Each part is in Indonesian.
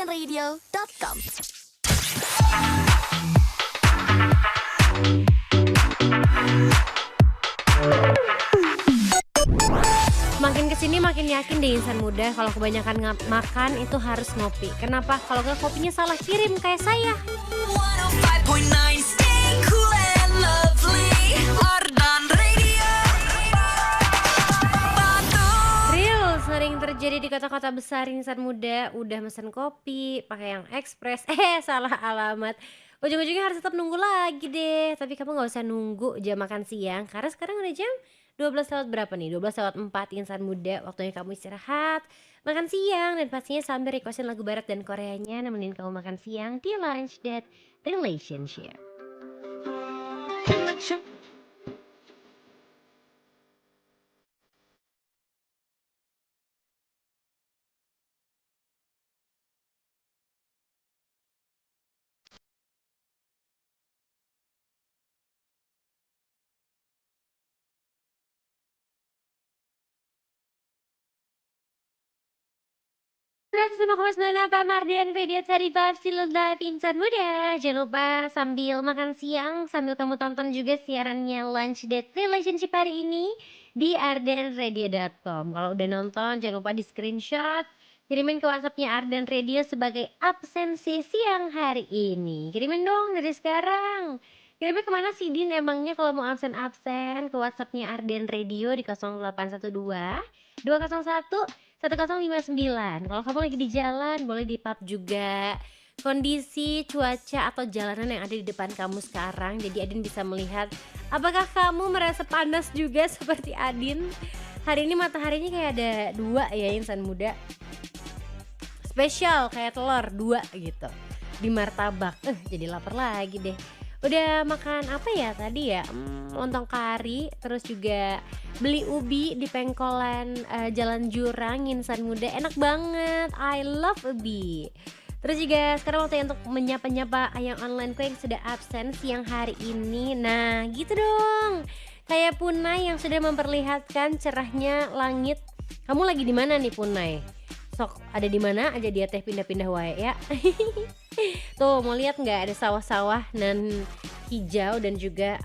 ardenradio.com. Makin kesini makin yakin deh insan muda kalau kebanyakan makan itu harus ngopi. Kenapa? Kalau nggak kopinya salah kirim kayak saya. 105.9 Stay cool and lovely, Ardan Radio. Real sering terjadi di kota-kota besar insan muda. Udah mesen kopi pakai yang ekspres, salah alamat. Ujung-ujungnya harus tetap nunggu lagi deh. Tapi kamu nggak usah nunggu jam makan siang karena sekarang udah jam 12 lewat berapa nih? 12 lewat 4 insan muda. Waktunya kamu istirahat, makan siang, dan pastinya sambil requestin lagu barat dan Koreanya nemenin kamu makan siang di Lunch Date Relationship. Pak Mardian Video Cari Still Live Insan Muda. Jangan lupa sambil makan siang, sambil kamu tonton juga siarannya Lunch Date Relationship hari ini di ardenradio.com. Kalau udah nonton jangan lupa di screenshot, kirimin ke WhatsAppnya Arden Radio sebagai absensi siang hari ini. Kirimin dong dari sekarang. Kirimin kemana sih Din emangnya kalau mau absen-absen? Ke WhatsAppnya Arden Radio di 0812 201 1059. Kalau kamu lagi di jalan boleh di pub juga. Kondisi cuaca atau jalanan yang ada di depan kamu sekarang, jadi Adin bisa melihat apakah kamu merasa panas juga seperti Adin. Hari ini mataharinya kayak ada 2 ya insan muda. Spesial kayak telur 2 gitu di martabak. Jadi lapar lagi deh. Udah makan apa ya tadi ya? Lontong kari, terus juga beli ubi di pengkolan Jalan Jurang insan muda. Enak banget. I love ubi. Terus juga sekarang waktunya untuk menyapa-nyapa ayam onlineku yang sudah absen siang hari ini. Nah, gitu dong. Kayak Punai yang sudah memperlihatkan cerahnya langit. Kamu lagi di mana nih Punai? Sok ada di mana aja dia teh pindah-pindah wae ya. Tuh mau lihat nggak ada sawah-sawah dan hijau dan juga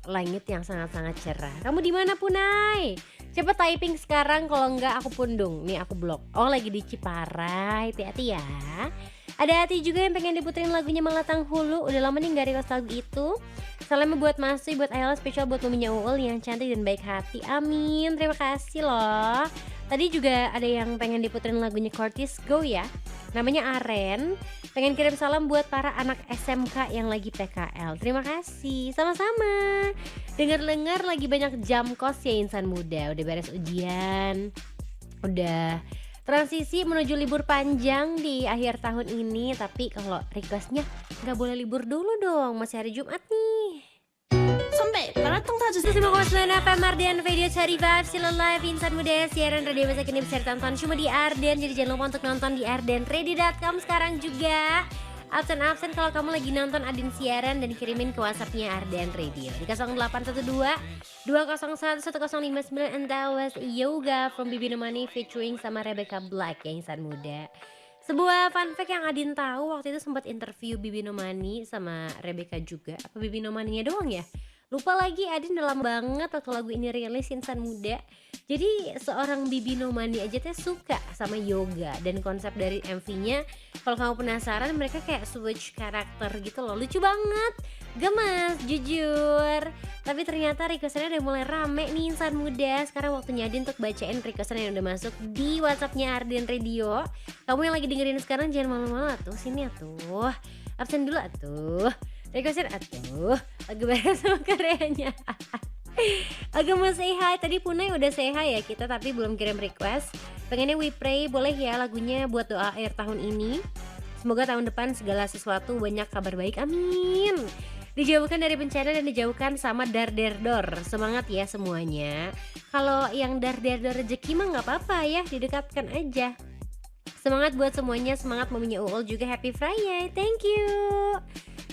langit yang sangat-sangat cerah. Kamu di mana Punai? Coba typing sekarang, kalau enggak aku pundung. Nih aku blok. Oh lagi di Ciparai, hati-hati ya. Ada Hati juga yang pengen diputerin lagunya Melatang Hulu. Udah lama nih gak request lagu itu. Salamnya buat Masui, buat Ayla, spesial buat maminya Uul yang cantik dan baik hati. Amin, terima kasih loh. Tadi juga ada yang pengen diputerin lagunya Curtis Go ya. Namanya Aren. Pengen kirim salam buat para anak SMK yang lagi PKL. Terima kasih, sama-sama. Dengar-dengar lagi banyak jam kos ya insan muda. Udah beres ujian, udah transisi menuju libur panjang di akhir tahun ini. Tapi kalau requestnya gak boleh libur dulu dong, masih hari Jumat nih. 선배, 마라탕 사주세요. Terima kasih Pak Mardian Video Cari Still Live Insan Muda. Siaran radio masa kini bisa ditonton cuma di Arden. Jadi jangan lupa untuk nonton di ardenready.com sekarang juga. Absen-absen kalau kamu lagi nonton Adin siaran dan kirimin ke WhatsAppnya Arden Radio di 0812 201 1059. And that was Yoga from Bibi Nomani featuring sama Rebecca Black ya insan muda. Sebuah fun fact yang Adin tahu, waktu itu sempat interview Bibi Nomani sama Rebecca juga. Apa Bibi Nomaninya doang ya? Lupa lagi, Adin udah lama banget waktu lagu ini rilis insan muda. Jadi seorang Bibi Nomani aja teh suka sama Yoga. Dan konsep dari MV-nya, kalau kamu penasaran, mereka kayak switch karakter gitu loh. Lucu banget, gemas, jujur. Tapi ternyata requestannya udah mulai rame nih insan muda. Sekarang waktunya Adin untuk bacain requestan yang udah masuk di WhatsAppnya Arden Radio. Kamu yang lagi dengerin sekarang jangan malu-malu atuh, sini atuh. Absen dulu atuh. Requestin atuh lagu baru sama Koreanya. Agak mau say hi. Tadi Punai udah say hi ya kita, tapi belum kirim request. Pengennya We Pray, boleh ya lagunya buat doa akhir tahun ini. Semoga tahun depan segala sesuatu banyak kabar baik, amin. Dijauhkan dari bencana dan dijauhkan sama dar-der-dor. Semangat ya semuanya. Kalau yang dar-der-dor rezeki mah gak apa-apa ya, didekatkan aja. Semangat buat semuanya, semangat maminya Uul juga, happy Friday, thank you.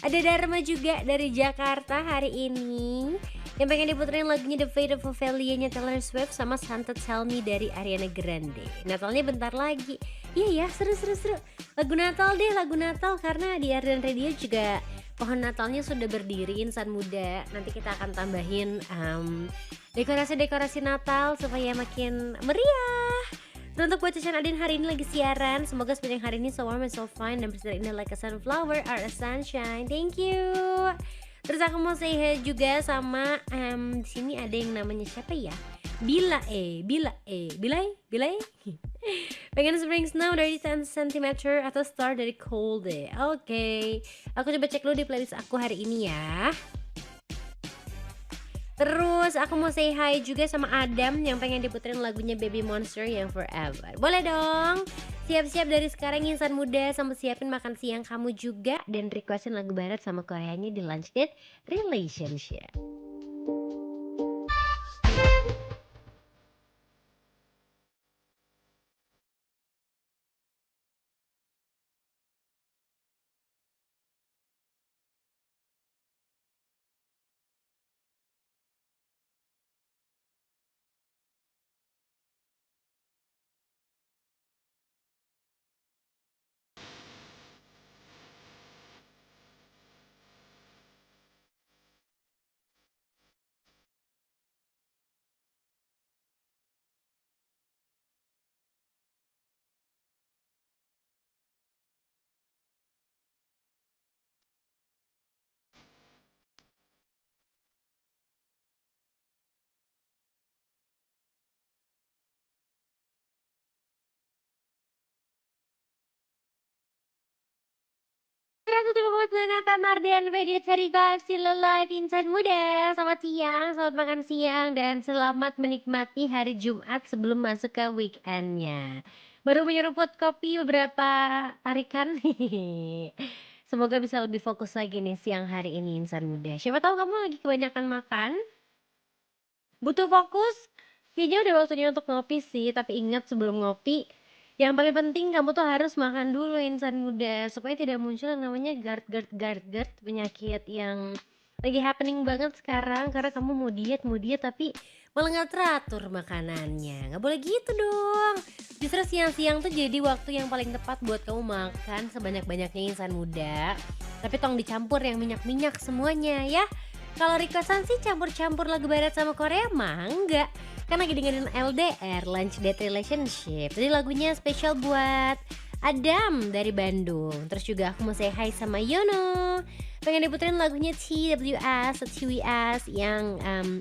Ada Dharma juga dari Jakarta hari ini yang pengen diputerin lagunya The Fate of Ophelia-nya Taylor Swift sama Santa Tell Me dari Ariana Grande. Natalnya bentar lagi. Iya ya, seru. Lagu Natal deh, lagu Natal karena di Ardan Radio juga pohon Natalnya sudah berdiri insan muda. Nanti kita akan tambahin dekorasi-dekorasi Natal supaya makin meriah. Dan untuk buat Chan Adin hari ini lagi siaran, semoga sepanjang hari ini so warm and so fine dan bersinar indah like a sunflower or a sunshine. Thank you. Terus aku mau say hi juga sama di sini ada yang namanya siapa ya? Bila pengen spring snow dari 10 cm atau star dari cold day. Oke. Aku coba cek dulu di playlist aku hari ini ya. Terus aku mau say hi juga sama Adam yang pengen diputerin lagunya Baby Monster yang Forever. Boleh dong. Siap-siap dari sekarang insan muda, sama siapin makan siang kamu juga dan requestin lagu barat sama Koreanya di Lunch Date Relationship. Pak Mardian Media Cerita Still Alive Insan Muda. Selamat siang, selamat makan siang, dan selamat menikmati hari Jumat sebelum masuk ke weekendnya. Baru menyeruput kopi beberapa tarikan. Semoga bisa lebih fokus lagi nih siang hari ini insan muda. Siapa tahu kamu lagi kebanyakan makan, butuh fokus. Kayaknya udah waktunya untuk ngopi sih, tapi ingat sebelum ngopi yang paling penting kamu tuh harus makan dulu insan muda supaya tidak muncul yang namanya GERD penyakit yang lagi happening banget sekarang karena kamu mau diet tapi malah nggak teratur makanannya. Nggak boleh gitu dong. Justru siang-siang tuh jadi waktu yang paling tepat buat kamu makan sebanyak-banyaknya insan muda. Tapi tolong dicampur yang minyak-minyak semuanya ya. Kalau requestan sih campur-campur lagu barat sama Korea mah enggak. Kan lagi dengerin LDR, Lunch Date Relationship. Jadi lagunya spesial buat Adam dari Bandung. Terus juga aku mau say hi sama Yono. Pengen diputerin lagunya TWS yang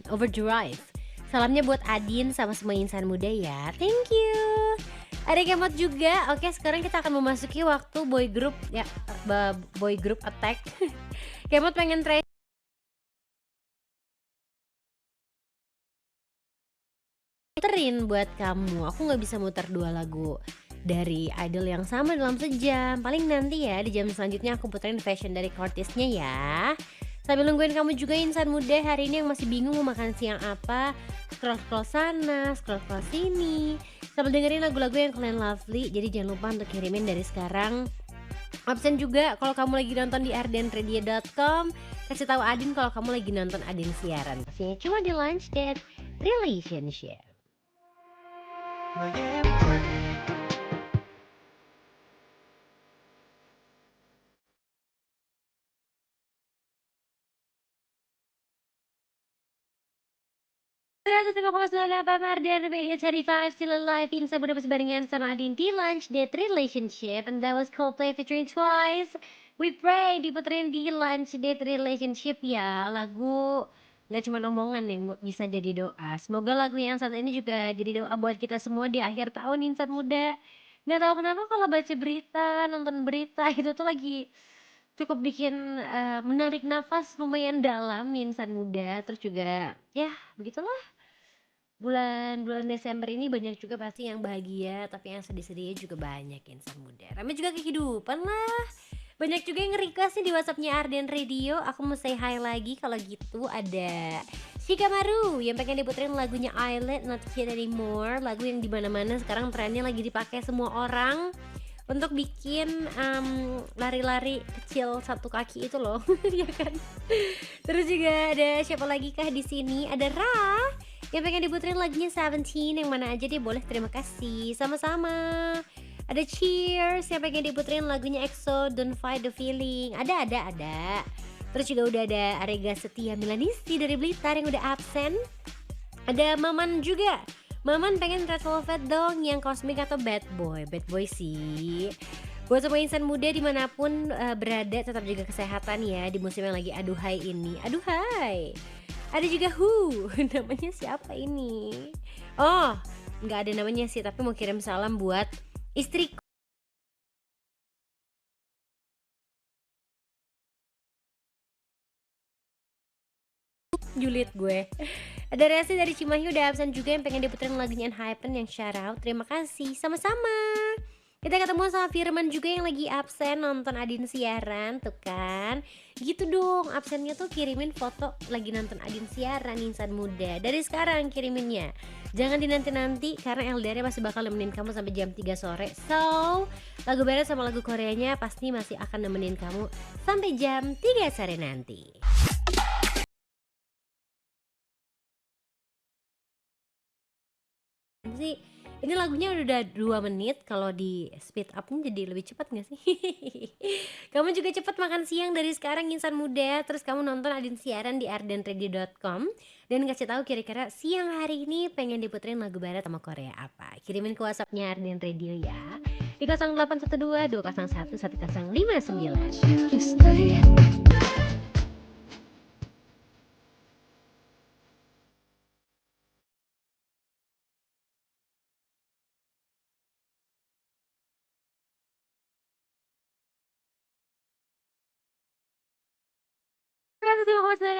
Overdrive. Salamnya buat Adin sama semua insan muda ya. Thank you. Ada Kemot juga. Oke, sekarang kita akan memasuki waktu boy group ya, boy group attack. Kemot pengen try muterin buat kamu. Aku nggak bisa muter dua lagu dari idol yang sama dalam sejam. Paling nanti ya di jam selanjutnya aku puterin fashion dari Cortisnya ya. Sambil nungguin kamu juga insan muda hari ini yang masih bingung mau makan siang apa, scroll sana, scroll sini, sambil dengerin lagu-lagu yang kalian lovely. Jadi jangan lupa untuk kirimin dari sekarang. Absen juga kalau kamu lagi nonton di ardenradio.com. Kasih tahu Adin kalau kamu lagi nonton Adin siaran. Pastinya cuma di Lunch Date Relationship. Pak Mardian Media Cerita Still Alive Insan Muda barengan sama Adin di Lunch Date Relationship. And that was Coldplay featuring Twice. We Pray diputerin di Lunch Date Relationship ya. Lagu gak cuma omongan nih, bisa jadi doa. Semoga lagu yang saat ini juga jadi doa buat kita semua di akhir tahun insan muda. Gak tahu kenapa kalau baca berita, nonton berita itu tuh lagi cukup bikin menarik nafas lumayan dalam insan muda. Terus juga ya begitulah. Bulan Desember ini banyak juga pasti yang bahagia, tapi yang sedih-sedihnya juga banyak insan muda. Ramai juga kehidupan lah. Banyak juga yang nge-request di WhatsAppnya Arden Radio. Aku mau say hi lagi. Kalau gitu ada Shikamaru yang pengen diputerin lagunya Island Not Here Anymore. Lagu yang dimana-mana sekarang trennya lagi dipakai semua orang untuk bikin lari-lari kecil satu kaki itu loh, ya kan. Terus juga ada siapa lagi kah di sini? Ada Ra yang pengen diputerin lagunya Seventeen, yang mana aja deh boleh, terima kasih. Sama-sama. Ada Cheers yang pengen diputerin lagunya EXO, Don't Fight the Feeling. Ada. Terus juga udah ada Arega Setia Milanisti dari Blitar yang udah absen. Ada Maman juga. Maman pengen Red Velvet dong, yang Cosmic atau Bad Boy? Bad Boy sih. Buat semua insan muda dimanapun berada, tetap jaga kesehatan ya di musim yang lagi aduhai ini. Aduhai. Ada juga Who, namanya siapa ini? Oh, nggak ada namanya sih, tapi mau kirim salam buat istriku. Julid gue. Ada Resi dari Cimahi udah absen juga yang pengen diputerin lagunya Hypen yang shout out. Terima kasih, sama-sama. Kita ketemu sama Firman juga yang lagi absen nonton Adin siaran, tuh kan. Gitu dong, absennya tuh kirimin foto lagi nonton Adin siaran insan muda. Dari sekarang kiriminnya. Jangan dinanti-nanti karena LDR masih bakal nemenin kamu sampai jam 3 sore. So, lagu barat sama lagu Koreanya pasti masih akan nemenin kamu sampai jam 3 sore nanti. Sih ini lagunya udah 2 menit, kalau di speed up-nya jadi lebih cepat gak sih? Kamu juga cepat makan siang dari sekarang insan muda. Terus kamu nonton Adin siaran di ardenradio.com dan kasih tahu kira-kira siang hari ini pengen diputerin lagu barat sama Korea apa. Kirimin ke WhatsApp-nya Arden Radio ya di 0812 201 1059.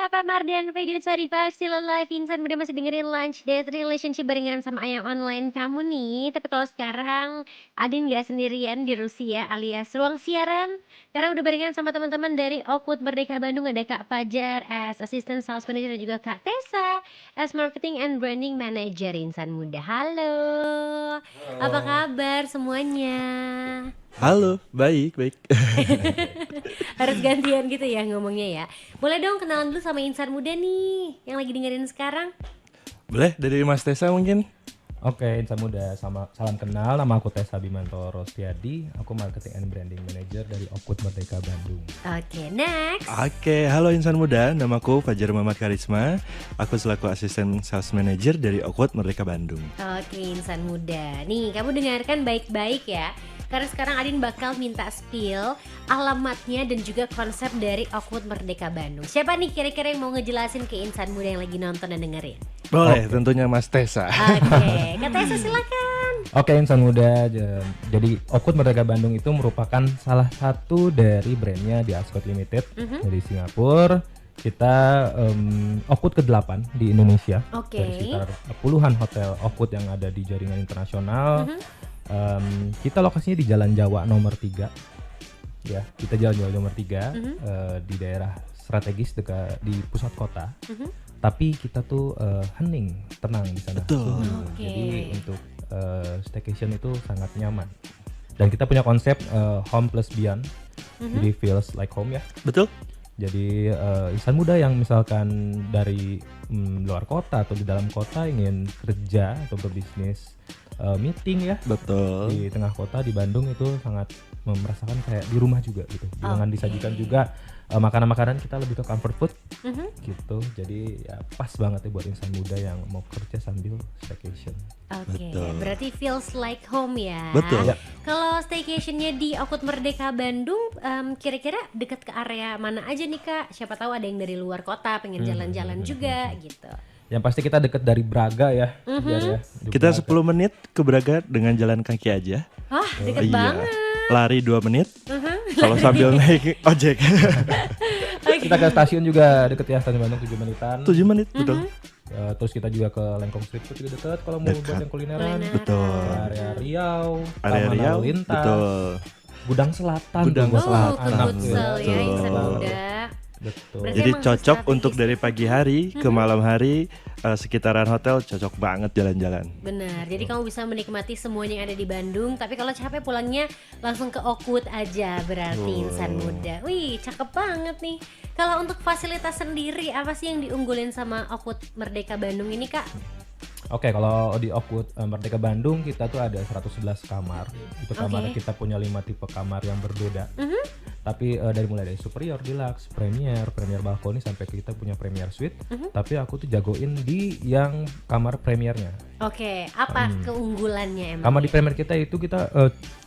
Apa Mardian Radio Sarifah still alive, insan muda masih dengerin Lunch Date Relationship barengan sama Ayam Online kamu nih. Tapi kalau sekarang Adin gak sendirian di Rusia alias ruang siaran, karena udah barengan sama teman-teman dari Oakwood Merdeka Bandung. Ada Kak Fajar as Assistant Sales Manager dan juga Kak Tessa as Marketing and Branding Manager insan muda. Halo. Apa kabar semuanya? Halo, baik. Harus gantian gitu ya ngomongnya ya. Boleh dong kenalan dulu sama insan muda nih yang lagi dengerin sekarang. Boleh dari Mas Tessa mungkin? Oke, insan muda, salam kenal. Nama aku Tessa Bimanto Rostiadi. Aku Marketing and Branding Manager dari Oakwood Merdeka Bandung. Oke, next. Oke, halo insan muda, namaku Fajar Muhammad Karisma. Aku selaku Asisten Sales Manager dari Oakwood Merdeka Bandung. Oke, insan muda. Nih, kamu dengarkan baik-baik ya. Karena sekarang Adin bakal minta spill alamatnya dan juga konsep dari Oakwood Merdeka Bandung. Siapa nih kira-kira yang mau ngejelasin ke insan muda yang lagi nonton dan dengerin? Boleh, tentunya Mas Tessa. Oke, Kak Tessa silakan. Oke, insan muda. Jadi Oakwood Merdeka Bandung itu merupakan salah satu dari brandnya di Ascot Limited dari Singapura. Kita Oakwood ke-8 di Indonesia. Dari sekitar puluhan hotel Oakwood yang ada di jaringan internasional. Kita lokasinya di Jalan Jawa nomor 3. Ya, kita Jalan Jawa nomor 3 di daerah strategis dekat di pusat kota. Tapi kita tuh hening, tenang di sana. Betul. Jadi untuk staycation itu sangat nyaman. Dan kita punya konsep home plus beyond. Jadi feels like home ya. Betul. Jadi insan muda yang misalkan dari luar kota atau di dalam kota ingin kerja atau berbisnis, meeting ya, betul, di tengah kota di Bandung itu sangat merasakan kayak di rumah juga gitu. Dengan disajikan juga makanan-makanan kita lebih ke comfort food gitu. Jadi ya pas banget ya buat insan muda yang mau kerja sambil staycation. Oke, berarti feels like home ya. Betul. Ya. Kalau staycationnya di Oakwood Merdeka Bandung, kira-kira dekat ke area mana aja nih Kak? Siapa tahu ada yang dari luar kota pengen jalan-jalan juga gitu. Yang pasti kita deket dari Braga ya. Ya kita 10 menit ke Braga dengan jalan kaki aja. Wah, deket banget. Lari 2 menit. Kalau sambil naik ojek. Kita ke stasiun juga deket ya, stasiun Bandung 7 menitan. 7 menit, betul. Terus kita juga ke Lengkong Street Food juga dekat kalau mau buat yang kulineran. Betul. Area Riau, Area Taman Riau, Lalu Lintas, betul. Gudang Selatan. Gudang tuh buat Selatan. Ke Futsal ya Betul. insan muda. Betul. Berarti Jadi emang cocok strategis untuk dari pagi hari ke malam hari, sekitaran hotel cocok banget jalan-jalan. Benar, jadi kamu bisa menikmati semuanya yang ada di Bandung. Tapi kalau capek pulangnya langsung ke Oakwood aja berarti insan muda. Wih, cakep banget nih. Kalau untuk fasilitas sendiri, apa sih yang diunggulin sama Oakwood Merdeka Bandung ini, Kak? Oke, kalau di Oakwood Merdeka Bandung kita tuh ada 111 kamar. Itu kamar Oke. kita punya 5 tipe kamar yang berbeda. Tapi dari mulai dari superior, deluxe, premier balkoni sampai kita punya premier suite. Tapi aku tuh jagoin di yang kamar premiernya. Oke, apa keunggulannya emang? Kamar di premier kita itu kita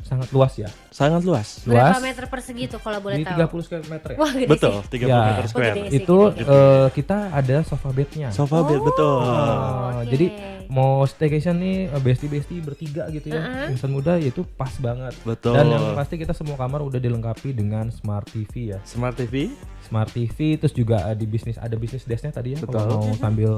sangat luas ya. Sangat luas. Berapa Luas meter persegi tuh kalau boleh di tahu? 30 square meter ya. Wah, gede Betul, sih. 30 Ya. meter square. Oh, gede sih. Itu gitu. kita ada sofa bednya. Sofa bed betul. Oh, oke. Jadi mau staycation nih bestie bertiga gitu ya, insan muda itu pas banget. Betul. Dan yang pasti kita semua kamar udah dilengkapi dengan smart TV ya. Smart TV. Smart TV terus juga ada bisnis desknya tadi ya. Betul. Kalau mau sambil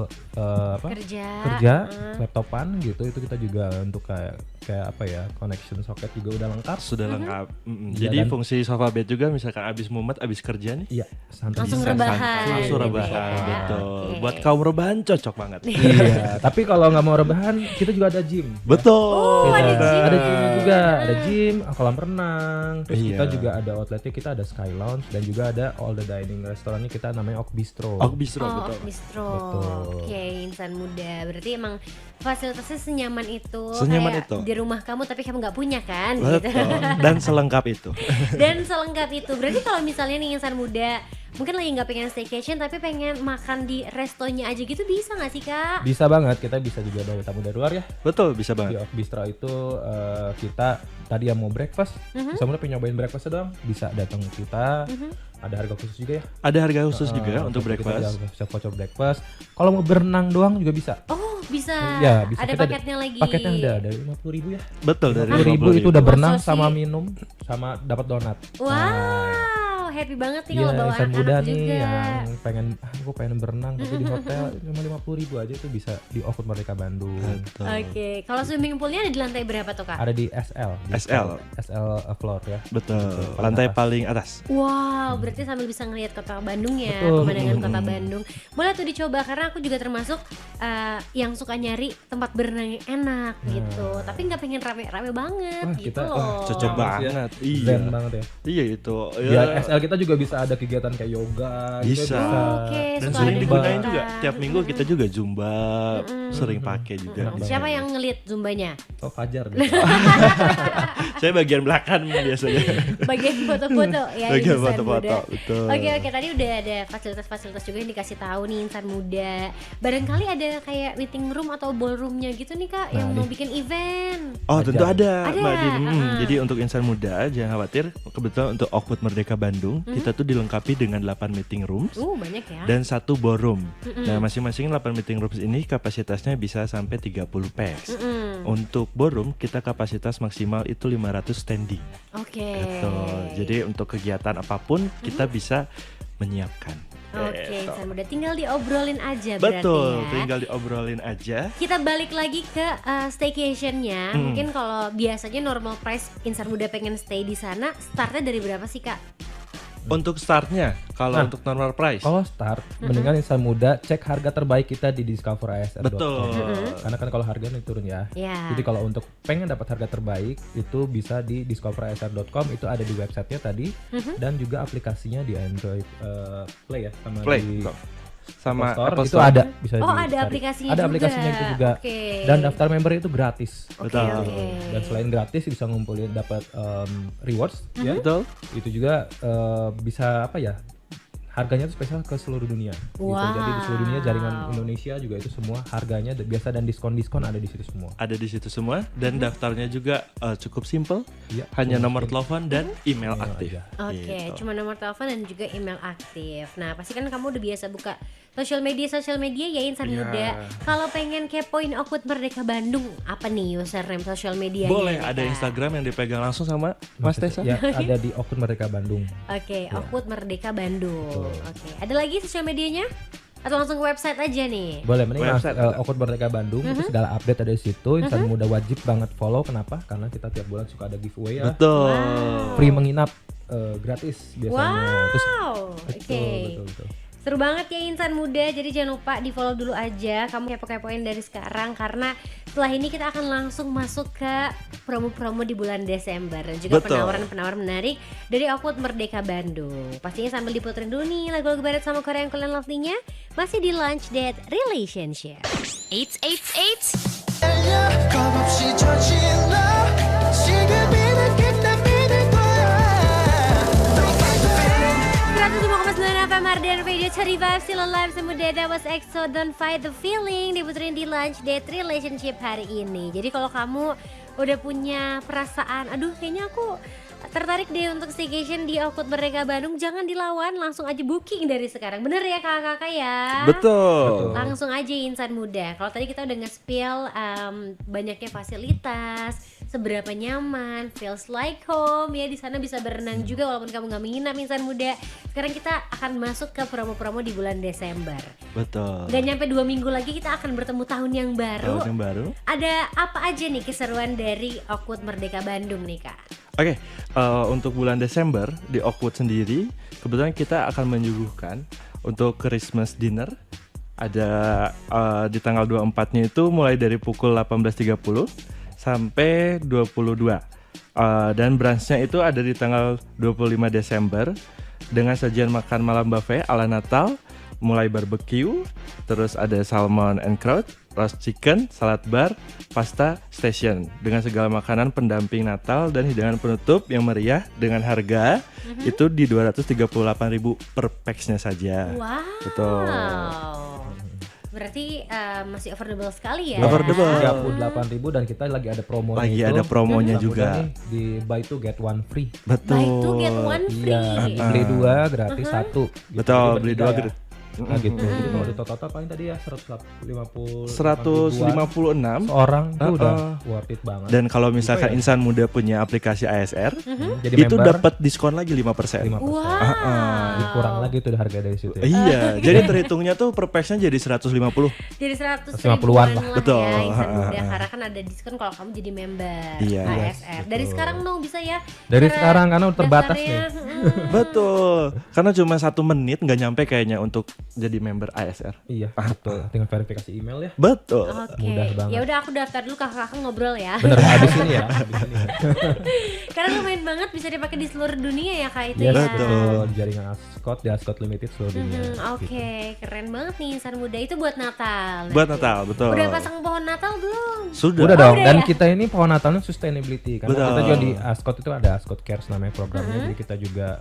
kerja, laptopan gitu itu kita juga untuk kayak apa ya, connection socket juga udah lengkap. Sudah lengkap. Iya, Jadi dan- fungsi sofa bed juga misalkan abis mumet, abis kerja nih. Iya, santai. Langsung bisa rebahan. langsung gitu rebahan, ya. betul. Oke. Buat kaum rebahan cocok banget. Iya, tapi kalau nggak mau rebahan kita juga ada gym. Betul. Oh, ada Kita- gym. ada gymnya juga, ada gym, kolam renang, terus kita Iya. juga ada outletnya, kita ada Sky Lounge dan juga ada all the dining restorannya kita namanya Ok Bistro. Oh, bistro Oh, betul. bistro. Betul. Oke, insan muda. Berarti emang fasilitasnya senyaman itu. Senyaman kayak itu. di rumah kamu tapi kamu nggak punya kan? Betul. Gitu. Dan selengkap itu. Dan selengkap itu. Berarti kalau misalnya nih insan muda mungkin lagi nggak pengen staycation tapi pengen makan di restonya aja gitu, bisa nggak sih, Kak? Bisa banget, kita bisa juga bawa tamu dari luar ya. Betul, bisa Di banget. Ok Bistro itu kita tadi yang mau breakfast, bisa mulai pengen nyobain breakfast doang, bisa datang ke kita. Ada harga khusus juga ya. Ada harga khusus juga untuk kita breakfast. bisa voucher breakfast. Kalau mau berenang doang juga bisa. Oh, bisa. Ya, bisa. Ada Kita paketnya lagi. Paketnya ada dari 50.000 ya. Betul, dari 50.000 itu udah berenang Masa sama sih? minum sama dapat donat. Wow, happy banget nih Iya, kalau bawa insan muda anak-anak nih juga. yang aku pengen berenang tapi di hotel cuma 50.000 aja tuh bisa di Oakwood Merdeka Bandung. Betul. Oke, kalau swimming poolnya ada di lantai berapa tuh, Kak? Ada di SL. Di SL. SL floor ya. Betul. Betul. Lantai Atas. paling atas. Wow, berarti sambil bisa ngelihat kota Bandung ya, Betul. pemandangan kota Bandung. Boleh tuh dicoba karena aku juga termasuk yang suka nyari tempat berenang yang enak gitu. Tapi nggak pengen rame-rame banget Wah, gitu kita- loh. Cocok banget. Iya. Zen banget ya. Iya itu. Di SL kita juga bisa ada kegiatan kayak yoga gitu, Bisa. Oke, Dan suka sering ada digunain kegiatan. juga. Tiap minggu kita juga zumba, sering pakai juga. Mm-mm. Siapa yang ngelit zumbanya? Oh, Fajar deh. Saya bagian belakang biasanya. Bagian foto-foto ya, Bagian insan foto-foto, muda. betul. Oke, tadi udah ada fasilitas-fasilitas juga yang dikasih tahu nih insan muda. Barangkali ada kayak meeting room atau ballroomnya gitu nih, Kak, yang mau bikin event. Oh, tentu ada, Ada, Mbak Din. uh-uh. Jadi untuk insan muda jangan khawatir. Kebetulan untuk Oakwood Merdeka Bandung, kita tuh dilengkapi dengan 8 meeting rooms Banyak ya. dan 1 ballroom. Nah, masing-masing 8 meeting rooms ini kapasitasnya bisa sampai 30 pax. Untuk ballroom kita kapasitas maksimal itu 500 standing. Oke. Gitu. Jadi untuk kegiatan apapun kita bisa menyiapkan. Oke, Gitu. insan muda tinggal diobrolin aja berarti Betul, ya. tinggal diobrolin aja. Kita balik lagi ke staycationnya. Mungkin kalau biasanya normal price insan muda pengen stay di sana, startnya dari berapa sih, Kak? Untuk startnya, kalau Nah, untuk normal price. Kalau start, mendingan insan muda cek harga terbaik kita di discoveryasr.com. Betul. Karena kan kalau harga nih turun ya. Ya. Jadi kalau untuk pengen dapat harga terbaik itu bisa di discoveryasr.com, itu ada di websitenya tadi dan juga aplikasinya di Android Play ya sama Play di sama Apple Apple itu Store. ada bisa Oh, dicari. ada aplikasinya ada juga. aplikasinya itu juga. Oke. Dan daftar member itu gratis. Oke, Betul. oke. Dan selain gratis bisa ngumpulin dapat rewards ya. Betul. Itu juga bisa apa ya? Harganya tuh spesial ke seluruh dunia. Gitu. Wow. Jadi di seluruh dunia jaringan Indonesia juga itu semua harganya biasa dan diskon-diskon ada di situ semua. Ada di situ semua dan daftarnya juga cukup simple. Iya. Hanya cuma nomor skin. telepon dan email Email aktif. aja. Oke, Gitu. cuma nomor telepon dan juga email aktif. Nah, pasti kan kamu udah biasa buka sosial media ya insan Iya. muda. Kalau pengen kepoin Oakwood Merdeka Bandung, apa nih username sosial medianya? Boleh nih, ada Kak? Instagram yang dipegang langsung sama Mas Tessa. Ya, ada di Oakwood Merdeka Bandung. Oke, Oakwood Merdeka Bandung. Betul. Oke, ada lagi sosial medianya? Atau langsung ke website aja nih? Boleh, mending Website ada. Oakwood Merdeka Bandung itu segala update ada di situ. Insan muda wajib banget follow. Kenapa? Karena kita tiap bulan suka ada giveaway ya. Betul. Free menginap gratis biasanya. Terus Wow, oke. betul. Seru banget ya insan muda, jadi jangan lupa di follow dulu aja. Kamu kepo-kepoin dari sekarang karena setelah ini kita akan langsung masuk ke promo-promo di bulan Desember dan juga Betul. penawaran-penawaran menarik dari Awkward Merdeka Bandung. Pastinya sambil diputerin dulu nih lagu-lagu barat sama Korean Korean Lovely-nya masih di Lunch Date Relationship. Eits, eits, eits. 겁없이 저질러 지금이 느낀다면 거야 105,9 FM Mardian Radio Cari Vibes Still Alive Semua That was EXO Don't Fight the Feeling diputerin di Lunch Date Relationship hari ini. Jadi kalau kamu udah punya perasaan aduh kayaknya aku tertarik deh untuk staycation di Awkward Merdeka Bandung, jangan dilawan, langsung aja booking dari sekarang. Bener ya kakak-kakak ya? Betul. Langsung aja insan muda. Kalau tadi kita udah nge-spill banyaknya fasilitas, seberapa nyaman, feels like home ya, di sana bisa berenang juga walaupun kamu nggak menginap insan muda. Sekarang kita akan masuk ke promo-promo di bulan Desember. Betul. Gak nyampe 2 minggu lagi kita akan bertemu tahun yang baru. Tahun yang baru. Ada apa aja nih keseruan dari Awkward Merdeka Bandung nih kak? Oke, untuk bulan Desember di Awkward sendiri kebetulan kita akan menyuguhkan untuk Christmas dinner. Ada di tanggal 24-nya itu mulai dari pukul 18.30 sampai 22. Dan brunch-nya itu ada di tanggal 25 Desember dengan sajian makan malam buffet ala Natal, mulai barbecue, terus ada salmon and kraut, roast chicken, salad bar, pasta station dengan segala makanan pendamping Natal dan hidangan penutup yang meriah dengan harga itu di 238.000 per pax-nya saja. Wow. Betul. Berarti masih affordable sekali ya. Affordable. 38.000 dan kita lagi ada promonya. Lagi itu. ada promonya Mudah-mudahan juga. nih di buy two get one free. Betul. Buy two get one free. Iya, beli 2 gratis 1. Betul, beli 2 gratis. Nah gitu. Jadi kalau di total paling tadi ya 156 orang itu udah worth it banget. Dan kalau misalkan Gitu ya? insan muda punya aplikasi ASR, Jadi itu member dapat diskon lagi 5%. 5%. Wow. Jadi kurang lagi tuh harga dari situ ya. Iya, jadi terhitungnya tuh per pax-nya jadi 150. Jadi 100 150-an ribuan lah. lah Betul. ya insan muda karena kan ada diskon kalau kamu jadi member Iya. ASR. Dari betul. sekarang dong bisa ya. Dari Cara sekarang karena udah terbatas daftarnya, nih. Betul. Karena cuma 1 menit nggak nyampe kayaknya untuk jadi member ASR. Iya, betul. Tinggal verifikasi email ya. Betul. Oke. Mudah banget. Ya udah aku daftar dulu kakak ngobrol ya. Bener habis ini ya. Habis ini ya. Karena lumayan banget bisa dipakai di seluruh dunia ya kak itu Yes, ya. betul. Di jaringan Ascot, di Ascot Limited seluruh dunia. Oke, keren banget nih insan muda itu buat Natal. Buat nanti. Natal, betul. Udah pasang pohon Natal belum? Sudah. Udah dong. udah Dan ya? kita ini pohon Natalnya sustainability karena Betul. kita juga di Ascot itu ada Ascot Cares namanya programnya. Jadi kita juga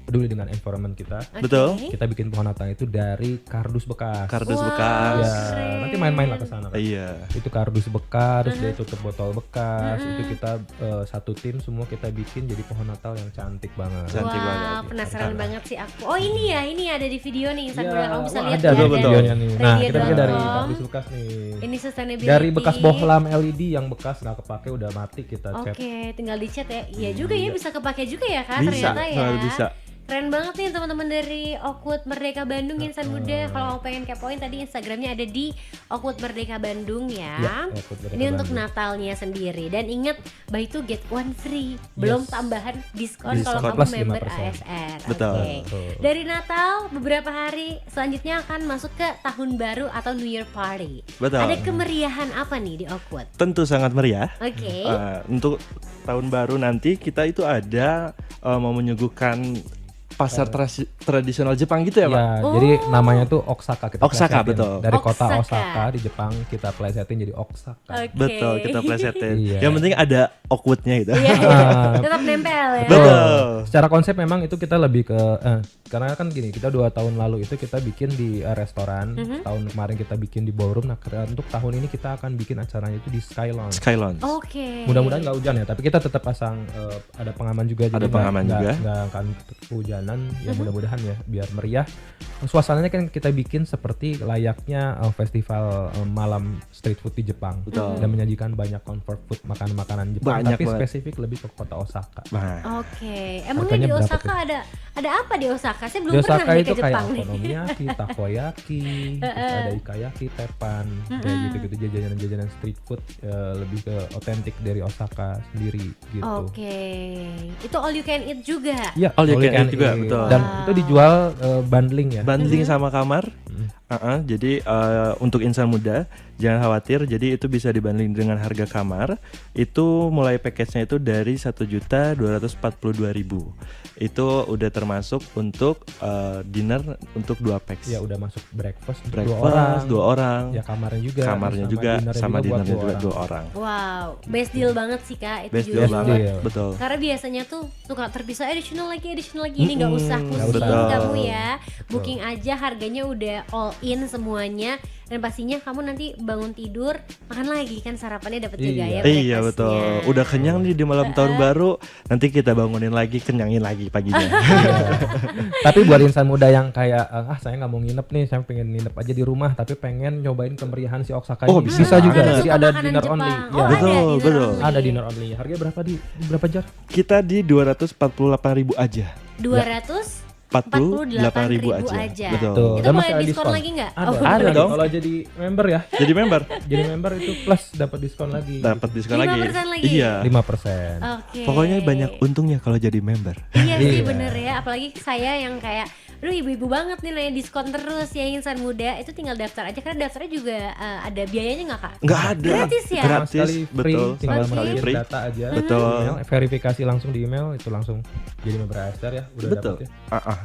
peduli dengan environment kita. Oke. Betul. Kita bikin pohon Natal itu dari kardus bekas. Kardus Wah, bekas. Ya, keren. nanti main-main lah ke sana. Kan. Iya. Itu kardus bekas, terus dia tutup botol bekas. Itu kita satu tim semua kita bikin jadi pohon Natal yang cantik banget. Cantik Wah, banget. penasaran banget sih aku. Oh ini ya, ini ada di video nih insan Iya, muda. Kamu bisa wah, lihat ada ya, tuh ada videonya nih. Nah, kita bikin dari radio.com. kardus bekas nih. Ini sustainability. Dari bekas bohlam LED yang bekas nggak kepake udah mati kita Oke, cat. tinggal dicat ya. Iya juga ya, bisa kepake juga ya kak Bisa, ternyata ya. selalu bisa. Keren banget nih teman-teman dari Awkward Merdeka Bandung insan muda. Kalau mau pengen kepoin tadi Instagramnya ada di Awkward Merdeka Bandung ya. Ya, Awkward Merdeka Ini untuk Bandung. Natalnya sendiri. Dan ingat buy two get one free. Belum Yes. tambahan diskon kalau Diskon kamu plus member 5%. ASR. Betul. Oke. Betul. Dari Natal beberapa hari selanjutnya akan masuk ke tahun baru atau New Year Party. Betul. Ada kemeriahan apa nih di Awkward? Tentu sangat meriah. Oke. Untuk tahun baru nanti kita itu ada mau menyuguhkan pasar tradisional Jepang gitu ya, Pak? Ya, jadi namanya tuh Oksaka kita Oksaka, plesetin. betul. Dari kota Oksaka. Osaka di Jepang kita plesetin jadi Oksaka. Oke. Betul, kita plesetin. Iya. Yang penting ada awkward-nya gitu. Iya, Ah, tetap nempel ya. Betul. Secara konsep memang itu kita lebih ke karena kan gini, kita 2 tahun lalu itu kita bikin di restoran, tahun kemarin kita bikin di ballroom. Nah, untuk tahun ini kita akan bikin acaranya itu di Sky Lounge. Sky Lounge. Oke. Mudah-mudahan nggak hujan ya, tapi kita tetap pasang ada pengaman juga. Ada jadi pengaman juga. nggak akan kehujanan. jajanan ya mudah-mudahan ya biar meriah. Suasananya kan kita bikin seperti layaknya festival malam street food di Jepang. Betul. Dan menyajikan banyak comfort food makanan-makanan Jepang Banyak tapi banget. spesifik lebih ke kota Osaka. Nah, Oke, emangnya Harganya di berapa Osaka ada apa di Osaka? Saya belum Di pernah Osaka nih itu ke kayak Jepang nih. okonomiyaki, takoyaki, terus ada ikayaki, teppan, kayak gitu-gitu jajanan-jajanan street food lebih ke otentik dari Osaka sendiri gitu. Oke, itu all you can eat juga. Iya, All you can eat juga, eat. betul. Dan itu dijual bundling ya. bundling sama kamar. Jadi untuk insan muda jangan khawatir. Jadi itu bisa dibanding dengan harga kamar. Itu mulai package-nya itu dari 1.242.000. Itu udah termasuk untuk dinner untuk 2 packs. Ya udah masuk breakfast, untuk Breakfast 2 orang. Ya kamarnya juga. Kamarnya juga sama dinnernya juga 2 orang. Wow, best deal banget sih Kak, itu Best juga. deal Best banget, deal. betul. Karena biasanya tuh suka terpisah additional lagi ini nggak usah Mm-mm, pusing betul. kamu ya, booking aja harganya udah all in semuanya dan pastinya kamu nanti bangun tidur makan lagi kan sarapannya dapat juga ya Iya. Iya breakfastnya. betul. Udah kenyang nih di malam tahun baru. Nanti kita bangunin lagi, kenyangin lagi paginya. Tapi buat insan muda yang kayak saya nggak mau nginep nih, saya pengen nginep aja di rumah tapi pengen nyobain kemeriahan si Osaka Oh, ini. bisa juga. banget. Jadi Suka ada makanan dinner Jepang. only. Oh, Ya. ada Betul, dinner betul. only. Ada dinner only. Harganya berapa di berapa jar? Kita di 248.000 aja. 248.000 aja. aja. Betul. Tuh. Itu Dan boleh masih ada diskon diskon. lagi nggak? Ada, Oh, Ada dong. Kalau jadi member ya, Jadi member jadi member itu plus dapat diskon lagi. dapat diskon lagi. 5% lagi? Iya. 5%. Oke. Pokoknya banyak untungnya kalau jadi member. Iya sih Iya. bener ya, apalagi saya yang kayak aduh ibu-ibu banget nih nanya diskon terus ya insan muda, itu tinggal daftar aja karena daftarnya juga ada biayanya nggak Kak? Nggak ada. Gratis ya? Sama Gratis, sekali free, betul. tinggal Sama sekali masukin free. data aja. Betul. Email, verifikasi langsung di email itu langsung jadi member ASR ya, udah Betul. dapet ya. Ah.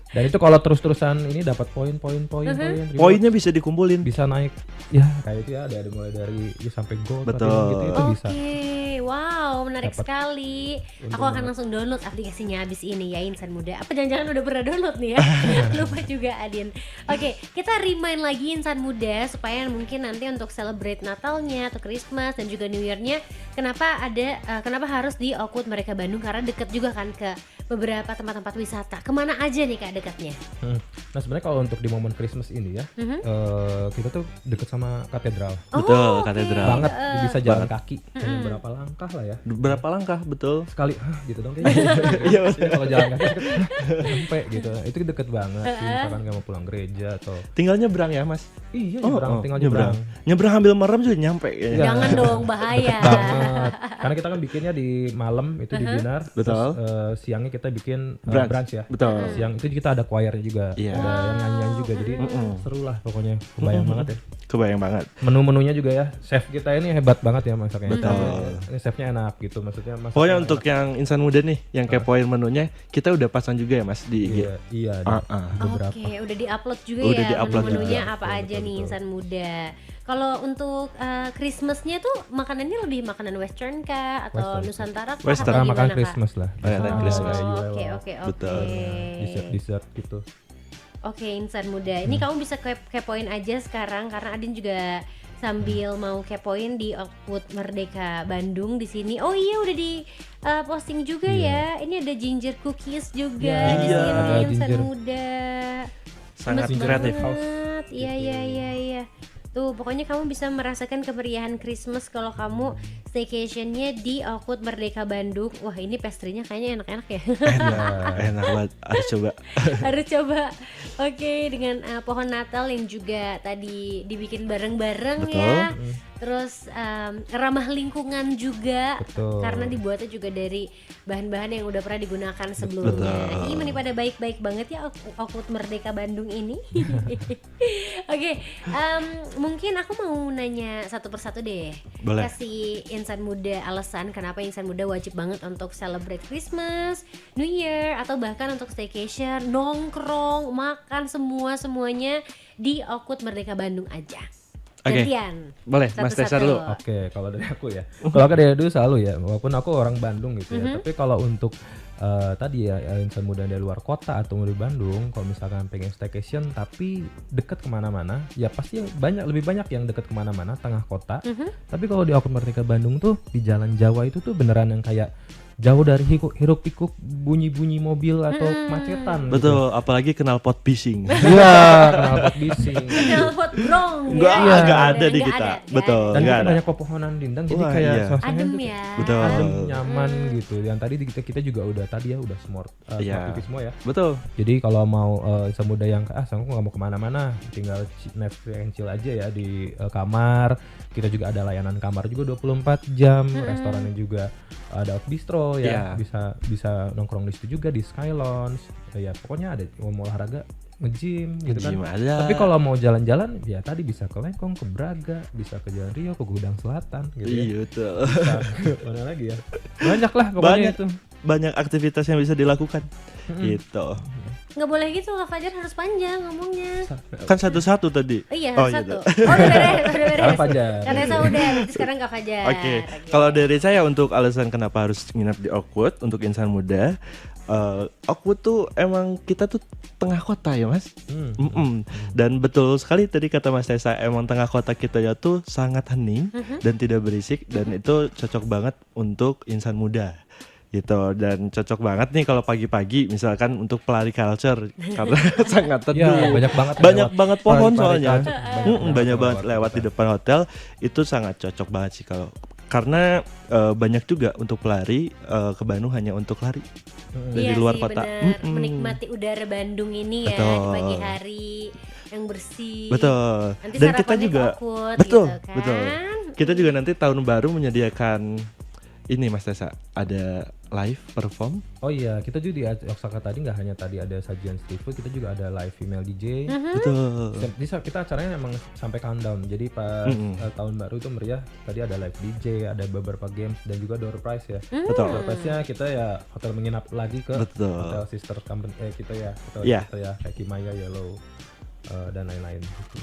Dan itu kalau terus-terusan ini dapat poin. reward. Poinnya bisa dikumpulin. bisa naik ya kayak itu ya, ada mulai dari ya, sampai gold Betul. platinum gitu itu bisa. Oke, wow menarik Dapat sekali. Aku untung akan banget. langsung download aplikasinya abis ini ya insan muda. Apa jangan-jangan udah pernah download nih ya? Lupa juga Adin. Oke, kita remind lagi insan muda supaya mungkin nanti untuk celebrate Natalnya atau Christmas dan juga New Year-nya, kenapa harus di Awkward Merdeka Bandung karena deket juga kan ke beberapa tempat-tempat wisata. Kemana aja nih Kak dekatnya? Nah sebenarnya kalau untuk di momen Christmas ini ya, kita tuh deket sama katedral Betul, oke. katedral. banget, bisa jalan kaki hanya berapa langkah lah ya, Berapa langkah, betul. sekali gitu dong kayaknya. Iya, Jadi kalau jalan kaki deket, sampai gitu, itu deket banget sih, misalkan nggak mau pulang gereja atau Tinggal nyebrang ya, Mas. iya nyebrang, tinggal nyebrang. Nyebrang ambil merem juga nyampe kayaknya. Jangan dong, bahaya. Banget. Karena kita kan bikinnya di malam itu di dinner, Betul. terus siangnya kita bikin Brunch. brunch ya. Betul. Siang itu kita ada choirnya juga, Iya. ada yang nyanyian juga, jadi seru lah pokoknya, kebayang banget ya. Kebayang banget. Menu-menunya juga ya, chef kita ini hebat banget ya masaknya. Betul. Ini chefnya enak gitu, maksudnya masaknya Pokoknya enak. untuk yang insan muda nih, yang kepoin menunya, kita udah pasang juga ya, Mas, di IG. Iya, ada beberapa. Oke, udah diupload juga Udah ya di-upload menu-menunya juga. apa Betul, aja betul, nih betul. insan muda. Kalau untuk Christmasnya tuh makanannya lebih makanan Western kah atau Western. Nusantara kah Western. atau Karena makan gimana, Kak? Christmas lah. Makan Oh, Christmas. Oke oke oke. Betul. Dessert gitu. Oke insan muda. Ini kamu bisa kepoin aja sekarang karena Adin juga sambil mau kepoin di Awkward Merdeka Bandung di sini. Oh iya udah di posting juga ya. Ini ada ginger cookies juga Iya, di iya, sini ada insan ginger. muda. Sangat Gemes kreatif. banget. Iya Gitu. iya. Tuh pokoknya kamu bisa merasakan kemeriahan Christmas kalau kamu staycationnya di Awkward Merdeka Bandung. Wah ini pastry-nya kayaknya enak-enak ya. Enak banget, harus coba. Harus coba. Oke dengan pohon Natal yang juga tadi dibikin bareng-bareng Betul. ya. Terus ramah lingkungan juga. Betul. Karena dibuatnya juga dari bahan-bahan yang udah pernah digunakan sebelumnya. Betul. Ini pada baik-baik banget ya Awkward Merdeka Bandung ini. Oke, mungkin aku mau nanya satu persatu deh. Boleh. Kasih insan muda alasan kenapa insan muda wajib banget untuk celebrate Christmas, New Year, atau bahkan untuk staycation, nongkrong, makan semuanya di Awkward Merdeka Bandung aja. Oke. Gantian. Boleh, Mas Satu-satu. Tessa dulu. Oke, kalau dari aku ya. Kalau aku dari dulu selalu ya, walaupun aku orang Bandung gitu ya. Tapi kalau untuk tadi ya insan muda dari luar kota atau dari Bandung, kalau misalkan pengen staycation tapi dekat kemana-mana, ya pasti lebih banyak yang dekat kemana-mana, tengah kota. Tapi kalau di Awkward Merdeka Bandung tuh di Jalan Jawa itu tuh beneran yang kayak jauh dari hiruk pikuk bunyi-bunyi mobil atau kemacetan. Betul, apalagi knalpot bising. Iya, knalpot bising. Knalpot brong Nggak, ya. nggak ada di Nggak kita. ada, Betul. Dan Nggak kita ada. banyak pepohonan rindang, jadi Wah, kayak iya. suasananya Adem tuh ya. Betul. adem, nyaman gitu. Yang tadi kita juga udah tadi ya udah smart Iya. TV semua ya. Betul. Jadi kalau mau semudah yang aku nggak mau kemana-mana, tinggal Netflix and chill aja ya di kamar. Kita juga ada layanan kamar juga 24 jam, restorannya juga ada bistro ya, Iya. bisa nongkrong di situ juga di Sky Lounge. Ya pokoknya ada mau olahraga nge-gym gitu kan. Nge-gym ada. Tapi kalau mau jalan-jalan ya tadi bisa ke Lengkong, ke Braga, bisa ke Jalan Rio, ke Gudang Selatan gitu ya. Iya betul. Bisa ke mana lagi ya? Banyak lah pokoknya Banyak. itu. Banyak aktivitas yang bisa dilakukan. Gitu. Nggak boleh gitu, Kak Fajar harus panjang ngomongnya. Kan satu-satu tadi. Oh iya, Oh, satu. gitu. Oh, udah beres, udah beres. Sekarang Fajar. Karena saya udah, berarti sekarang Kak Fajar. Oke, kalau dari saya untuk alasan kenapa harus nginap di Oakwood untuk insan muda, Oakwood tuh emang kita tuh tengah kota ya mas. Dan betul sekali tadi kata Mas Tessa, emang tengah kota kita ya tuh sangat hening dan tidak berisik dan itu cocok banget untuk insan muda gitu, dan cocok banget nih kalau pagi-pagi misalkan untuk pelari culture karena sangat teduh. Iya, banyak banget pohon pelari soalnya. culture, Banyak banget lewat di depan hotel, itu sangat cocok banget sih kalau karena banyak juga untuk pelari ke Bandung hanya untuk lari dari Iya luar sih, kota. bener. Menikmati udara Bandung ini ya Betul. di pagi hari yang bersih. Betul. Nanti Dan kita sarapannya juga ke Oakwood betul, gitu kan. betul. Kita juga nanti tahun baru menyediakan ini Mas Tessa, ada live perform. Oh iya, kita juga di Osaka tadi nggak hanya tadi ada sajian street food, kita juga ada live female DJ. Betul. Jadi kita acaranya emang sampai countdown. Jadi pas tahun baru itu meriah. Tadi ada live DJ, ada beberapa games dan juga door prize ya. Betul. Door prize-nya kita ya hotel menginap lagi ke Betul. hotel sister company kita ya, hotel Iya. kita ya kayak Kimaya, Yellow dan lain-lain. Gitu.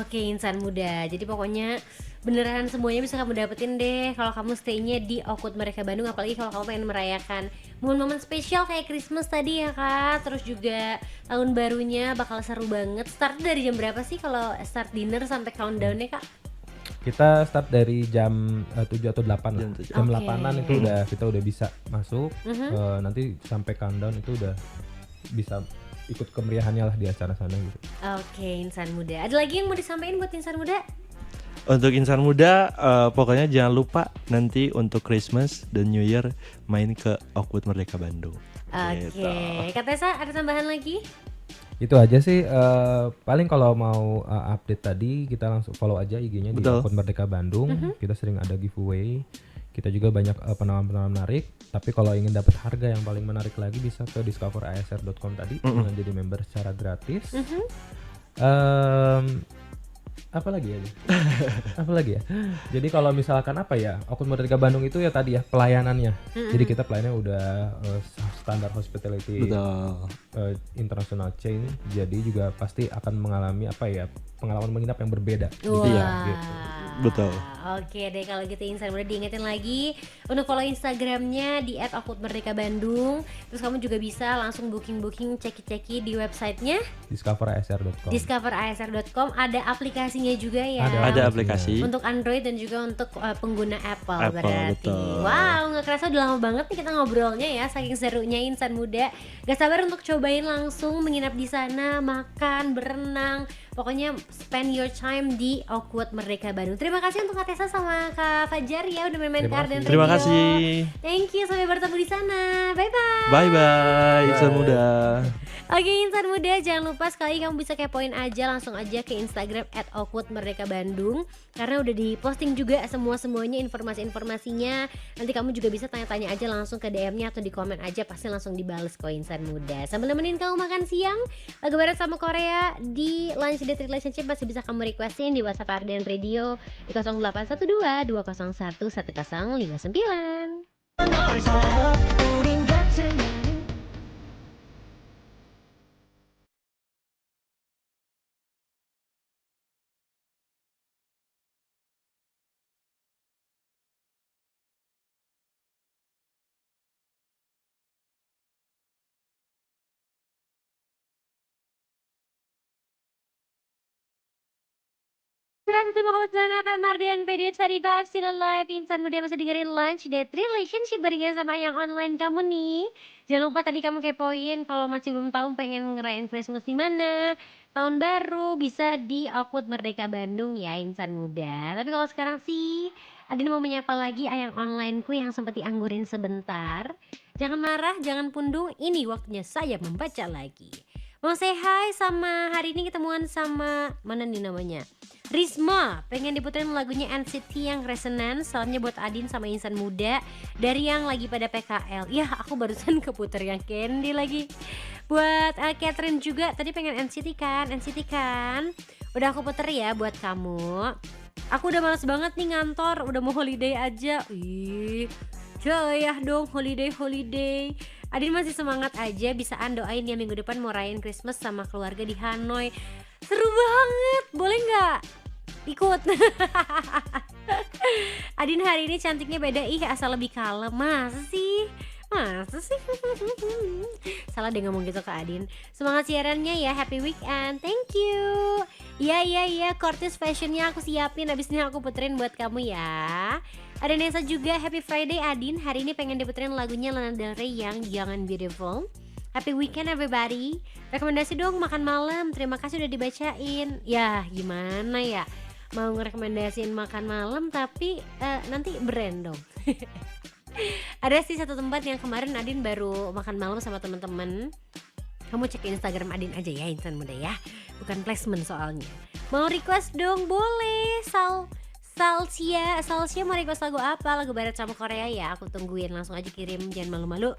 Oke, insan muda. Jadi pokoknya beneran semuanya bisa kamu dapetin deh kalau kamu stay-nya di Oakwood Merdeka Bandung, apalagi kalau kamu pengen merayakan momen-momen spesial kayak Christmas tadi ya Kak. Terus juga tahun barunya bakal seru banget. Start dari jam berapa sih kalau start dinner sampai countdown-nya Kak? Kita start dari jam 7 atau 8 lah. Jam 7. Jam Oke. 8-an itu kita udah bisa masuk. Nanti sampai countdown itu udah bisa ikut kemeriahannya lah di acara sana gitu. Oke, insan muda. Ada lagi yang mau disampaikan buat insan muda? Untuk insan muda, pokoknya jangan lupa nanti untuk Christmas dan New Year main ke Oakwood Merdeka Bandung. Gitu. Oke, Kak Tessa ada tambahan lagi? Itu aja sih, paling kalau mau update tadi kita langsung follow aja IG-nya di Betul. akun Merdeka Bandung. Kita sering ada giveaway. Kita juga banyak penawaran-penawaran menarik. Tapi kalau ingin dapat harga yang paling menarik lagi bisa ke discoverisr.com tadi dengan jadi member secara gratis. Apa lagi ya? Apa lagi ya? Jadi kalau misalkan apa ya, akun Merdeka Bandung itu ya tadi ya pelayanannya. Jadi kita pelayanannya udah standar hospitality Betul. international chain. Jadi juga pasti akan mengalami apa ya, pengalaman menginap yang berbeda. Wah. Iya, gitu. Betul. Oke deh kalau gitu insan muda diingetin lagi untuk follow Instagramnya di @oakwoodmerdekabandung. Terus kamu juga bisa langsung booking ceki-ceki di websitenya discoverisr.com. discoverisr.com. Ada aplikasinya juga ya. Ada aplikasi. Untuk Android dan juga untuk pengguna Apple, Apple, berarti. betul. Wow, nggak kerasa udah lama banget nih kita ngobrolnya ya, saking serunya insan muda. Gak sabar untuk cobain langsung menginap di sana, makan, berenang. Pokoknya spend your time di Oakwood Merdeka Bandung. Terima kasih untuk Kak Tessa sama Kak Fajar ya udah main-main ke Arden Radio. Terima kasih. Thank you, sampai bertemu di sana. Bye bye. Bye bye, insan muda. Oke insan muda, jangan lupa sekali kamu bisa kepoin aja langsung aja ke Instagram @oakwoodmerdekabandung karena udah diposting juga semuanya informasi-informasinya. Nanti kamu juga bisa tanya-tanya aja langsung ke DM-nya atau di komen aja, pasti langsung dibales kok insan muda. Sambil nemenin kamu makan siang, lagu barat sama Korea di Lunch Date Relationship masih bisa kamu requestin di WhatsApp Arden Radio di 0812 201 1059. Terima kasih Pak Mardian video cerita Still Alive. Insan muda masih dengerin Lunch Date Relationship barengan sama yang online kamu nih. Jangan lupa tadi kamu kepoin kalau masih belum tahu pengen ngerayain Christmas di mana, tahun baru bisa di Output Merdeka Bandung ya insan muda. Tapi kalau sekarang sih Adin mau menyapa lagi ayang onlineku yang sempat dianggurin sebentar. Jangan marah, jangan pundung. Ini waktunya saya membaca lagi. Mau say hi sama hari ini ketemuan sama mana nih namanya? Risma, pengen diputerin lagunya NCT yang Resonance. Salamnya buat Adin sama insan muda dari yang lagi pada PKL. Ya aku barusan keputer yang Candy lagi. Buat Catherine juga tadi pengen NCT kan. Udah aku puter ya buat kamu. Aku udah males banget nih ngantor, udah mau holiday aja. Ih, jayah dong holiday. Adin masih semangat aja, bisaan doain ya minggu depan mau rayain Christmas sama keluarga di Hanoi. Seru banget, boleh nggak ikut? Adin hari ini cantiknya beda, asal lebih kalem. Masa sih? Salah deh ngomong gitu ke Adin. Semangat siarannya ya, happy weekend, thank you. Iya, Cortis fashionnya aku siapin, abis ini aku puterin buat kamu ya. Ada Nesa juga, happy Friday Adin. Hari ini pengen diputerin lagunya Lana Del Rey yang Young and Beautiful. Happy weekend everybody. Rekomendasi dong makan malam. Terima kasih udah dibacain. Ya gimana ya, mau ngerekomendasiin makan malam tapi nanti brand dong. Ada sih satu tempat yang kemarin Adin baru makan malam sama teman-teman. Kamu cek Instagram Adin aja ya insan muda ya, bukan placement soalnya. Mau request dong boleh. Salsia mau request lagu apa? Lagu barat sama Korea ya, aku tungguin, langsung aja kirim, jangan malu-malu.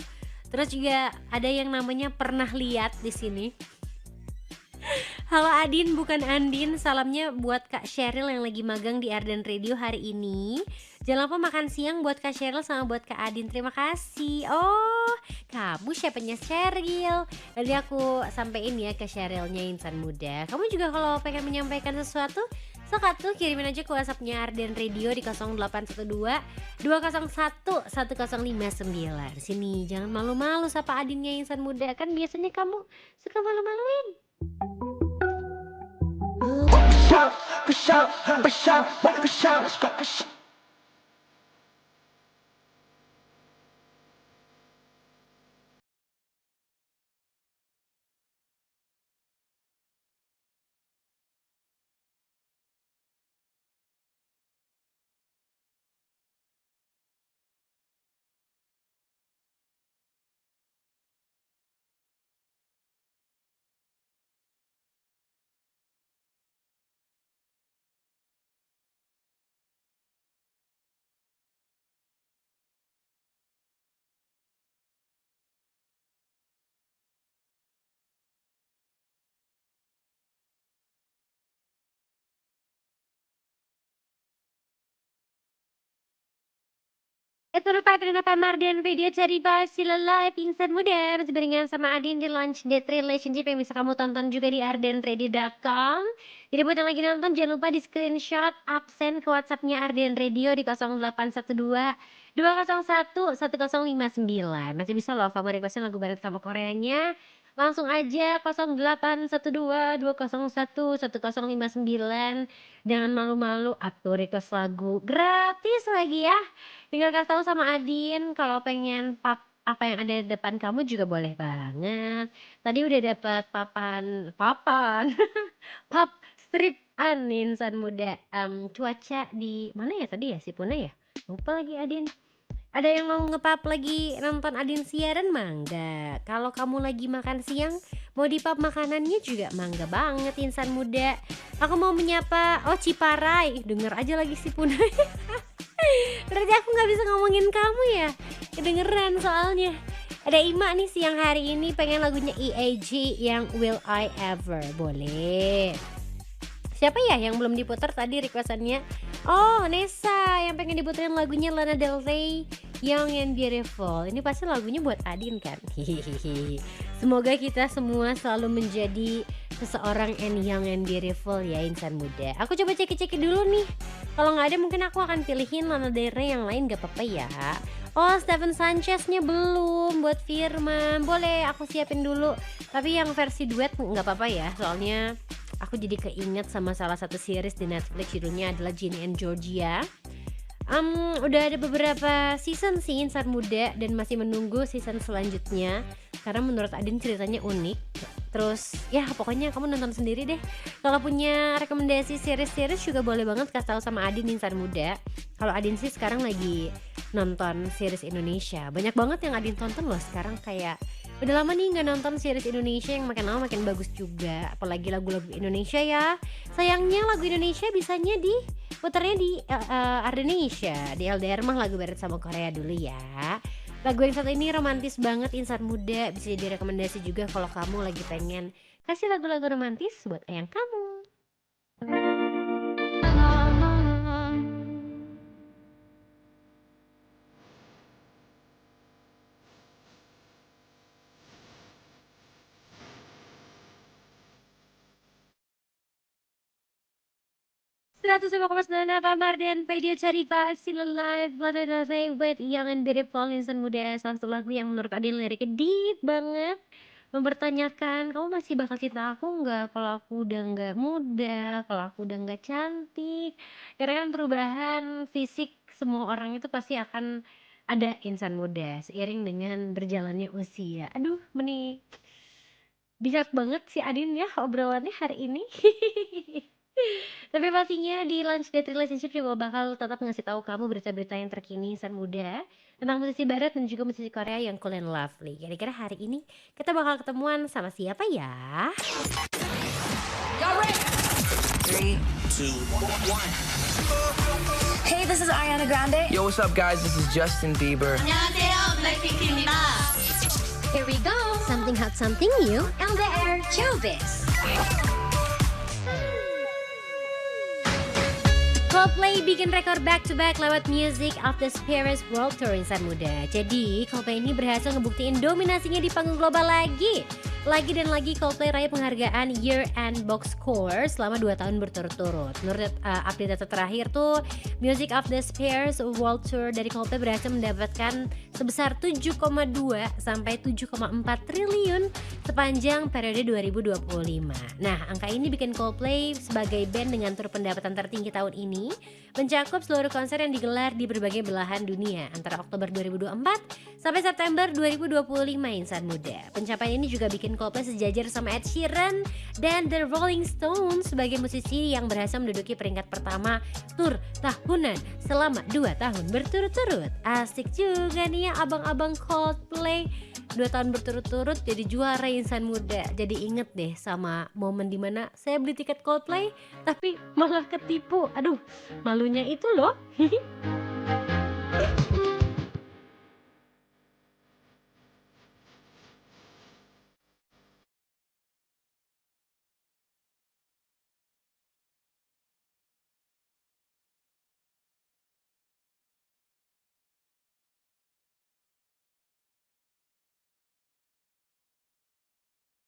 Terus juga ada yang namanya pernah lihat di sini. Halo Adin, bukan Andin. Salamnya buat Kak Sheryl yang lagi magang di Arden Radio hari ini. Jangan lupa makan siang buat Kak Sheryl sama buat Kak Adin. Terima kasih. Oh, kamu siapanya Sheryl. Nanti aku sampein ya ke Sherylnya insan muda. Kamu juga kalau pengen menyampaikan sesuatu, sok atuh kirimin aja ke WhatsAppnya Arden Radio di 0812 201 1059. Sini jangan malu-malu sapa Adinnya insan muda, kan biasanya kamu suka malu-maluin. Itu lupa terima Pak Mardian video cerita Still Alive insan muda masih barengan sama Adin di Lunch Date Relationship yang bisa kamu tonton juga di ardenradio.com. Jadi buat yang lagi nonton jangan lupa di screenshot absen ke WhatsAppnya Arden Radio di 0812 201 1059. Masih bisa loh kamu requestin lagu barat sama Koreanya. Langsung aja 0812 201 1059. Jangan malu-malu, atau request lagu gratis lagi ya. Tinggal kasih tahu sama Adin kalau pengen apa yang ada di depan kamu juga boleh banget. Tadi udah dapat papan pap stripan insan muda. Cuaca di mana ya tadi ya, Sipuna ya? Lupa lagi Adin. Ada yang mau ngepap lagi nonton Adin siaran mangga. Kalau kamu lagi makan siang mau dipap makanannya juga mangga banget insan muda. Aku mau menyapa Ciparai. Denger aja lagi Sipuna. Berarti aku gak bisa ngomongin kamu ya, kedengeran soalnya. Ada Ima nih siang hari ini pengen lagunya EAG yang Will I Ever. Boleh. Siapa ya yang belum diputar tadi requestannya? Oh, Nesa yang pengen diputerin lagunya Lana Del Rey Young and Beautiful. Ini pasti lagunya buat Adin kan? Hihihi. Semoga kita semua selalu menjadi seseorang and young and beautiful ya insan muda. Aku coba cek-cek dulu nih. Kalau nggak ada mungkin aku akan pilihin Lana Del Rey yang lain, gak apa-apa ya. Oh, Stephen Sanchez-nya belum buat Firman. Boleh aku siapin dulu. Tapi yang versi duet nggak apa-apa ya. Soalnya aku jadi keinget sama salah satu series di Netflix, judulnya adalah Ginny and Georgia. Udah ada beberapa season sih Insan Muda dan masih menunggu season selanjutnya karena menurut Adin ceritanya unik. Terus ya pokoknya kamu nonton sendiri deh. Kalau punya rekomendasi series-series juga boleh banget kasih tahu sama Adin Insan Muda. Kalau Adin sih sekarang lagi nonton series Indonesia. Banyak banget yang Adin tonton loh sekarang, kayak udah lama nih nggak nonton series Indonesia yang makin lama makin bagus juga. Apalagi lagu-lagu Indonesia ya. Sayangnya lagu Indonesia bisanya putarnya di Indonesia, di LDR mah lagu barat sama Korea dulu ya. Lagu yang satu ini romantis banget Insan Muda, bisa jadi rekomendasi juga kalau kamu lagi pengen kasih lagu-lagu romantis buat ayang kamu. 105,9 Pak Mardian Video Cerita Still Alive What I Say with Young and Beautiful Insan Muda. Salah satu lagu yang menurut Adin liriknya deep banget, mempertanyakan kamu masih bakal cinta aku nggak kalau aku udah nggak muda, kalau aku udah nggak cantik. Karena kan perubahan fisik semua orang itu pasti akan ada Insan Muda seiring dengan berjalannya usia. Aduh bijak banget si Adin ya obrolannya hari ini. Tapi pastinya di Lunch Date Relationship juga bakal tetap ngasih tahu kamu berita-berita yang terkini Insan Muda tentang musisi barat dan juga musisi Korea yang cool and lovely. Kira-kira hari ini kita bakal ketemuan sama siapa ya? 3, 2, 1. Hey, this is Ariana Grande. Yo, what's up, guys? This is Justin Bieber. 안녕하세요, 블랙핑크입니다. Here we go, something hot, something new, LDR Showbiz. Coldplay bikin rekor back-to-back lewat Music of the Spheres World Tour Insan Muda. Jadi Coldplay ini berhasil ngebuktiin dominasinya di panggung global lagi. Lagi dan lagi Coldplay raih penghargaan Year End Box Score selama 2 tahun berturut-turut. Menurut update data terakhir tuh, Music of the Spheres World Tour dari Coldplay berhasil mendapatkan sebesar 7,2 sampai 7,4 triliun sepanjang periode 2025. Nah, angka ini bikin Coldplay sebagai band dengan tur pendapatan tertinggi tahun ini mencakup seluruh konser yang digelar di berbagai belahan dunia antara Oktober 2024 sampai September 2025 Insan Muda. Pencapaian ini juga bikin Coldplay sejajar sama Ed Sheeran dan The Rolling Stones sebagai musisi yang berhasil menduduki peringkat pertama tur tahunan selama 2 tahun berturut-turut. Asik juga nih ya abang-abang Coldplay, 2 tahun berturut-turut jadi juara Insan Muda. Jadi inget deh sama momen dimana saya beli tiket Coldplay tapi malah ketipu. Aduh, malunya itu loh.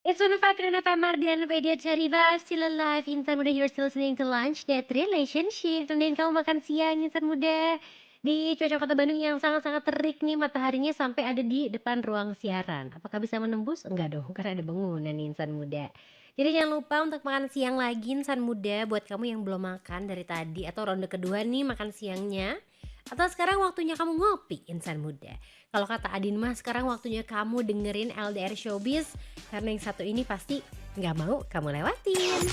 It's 105 FM Mardian Radio Cerita Still Alive. Insan Muda, you're still listening to Lunch Date Relationship. Temenin kamu makan siang Insan Muda di cuaca kota Bandung yang sangat-sangat terik nih, mataharinya sampai ada di depan ruang siaran. Apakah bisa menembus? Enggak dong, karena ada bangunan Insan Muda. Jadi jangan lupa untuk makan siang lagi Insan Muda. Buat kamu yang belum makan dari tadi atau ronde kedua nih makan siangnya, atau sekarang waktunya kamu ngopi Insan Muda. Kalau kata Adin mah sekarang waktunya kamu dengerin LDR Showbiz, karena yang satu ini pasti nggak mau kamu lewatin.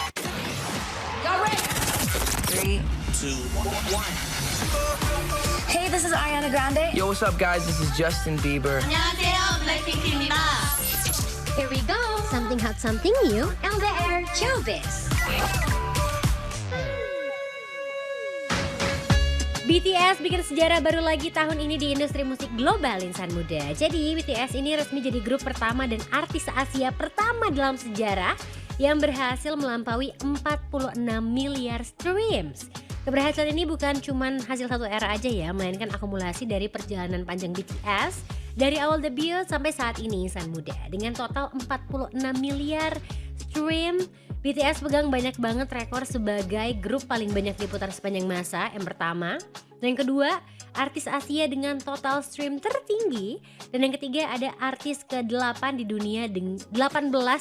3, 2, 1. Hey, this is Ariana Grande. Yo, what's up, guys? This is Justin Bieber. 안녕하세요, 블랙핑크입니다. Here we go, something hot, something new, LDR Showbiz. BTS bikin sejarah baru lagi tahun ini di industri musik global Insan Muda. Jadi BTS ini resmi jadi grup pertama dan artis Asia pertama dalam sejarah yang berhasil melampaui 46 miliar streams. Keberhasilan ini bukan cuman hasil satu era aja ya, melainkan akumulasi dari perjalanan panjang BTS Dari awal debut sampai saat ini insan muda dengan total 46 miliar stream, BTS pegang banyak banget rekor sebagai grup paling banyak diputar sepanjang masa, yang pertama. Dan yang kedua, artis Asia dengan total stream tertinggi. Dan yang ketiga ada artis ke-8 di dunia 18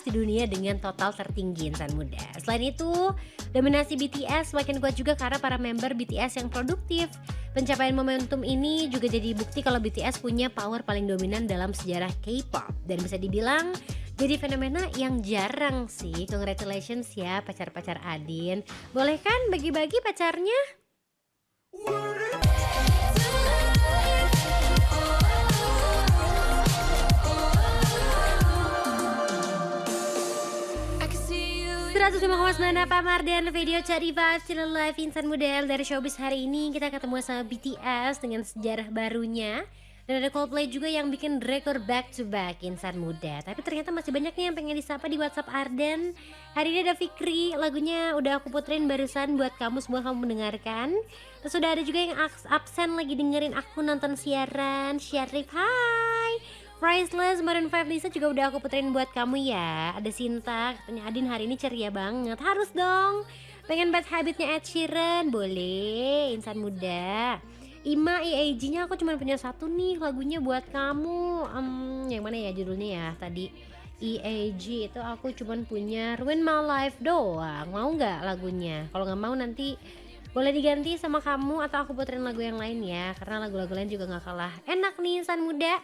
di dunia dengan total tertinggi insan muda. Selain itu, dominasi BTS semakin kuat juga karena para member BTS yang produktif. Pencapaian momentum ini juga jadi bukti kalau BTS punya power paling dominan dalam sejarah K-pop. Dan bisa dibilang jadi fenomena yang jarang sih. Congratulations ya pacar-pacar Adin. Boleh kan bagi-bagi pacarnya? Seratus 105,9 Pak Mardan, video Cari Vibes Still Alive insan model dari Showbiz. Hari ini kita ketemu sama BTS dengan sejarah barunya. Dan ada Coldplay juga yang bikin rekor back to back insan muda. Tapi ternyata masih banyak nih yang pengen disapa di WhatsApp Arden. Hari ini ada Fikri, lagunya udah aku puterin barusan buat kamu semua kamu mendengarkan. Terus udah ada juga yang absen lagi dengerin aku nonton siaran. Syarif, hai. Priceless, Maroon 5 Lisa juga udah aku puterin buat kamu ya. Ada Sinta, katanya Adin hari ini ceria banget. Harus dong. Pengen bad habitnya Ed Sheeran? Boleh, insan muda. Ima EAG-nya aku cuma punya satu nih lagunya buat kamu. Yang mana ya judulnya ya tadi? EAG itu aku cuma punya Ruin My Life doang. Mau nggak lagunya? Kalau nggak mau nanti boleh diganti sama kamu atau aku puterin lagu yang lain ya. Karena lagu-lagu lain juga nggak kalah enak nih insan muda.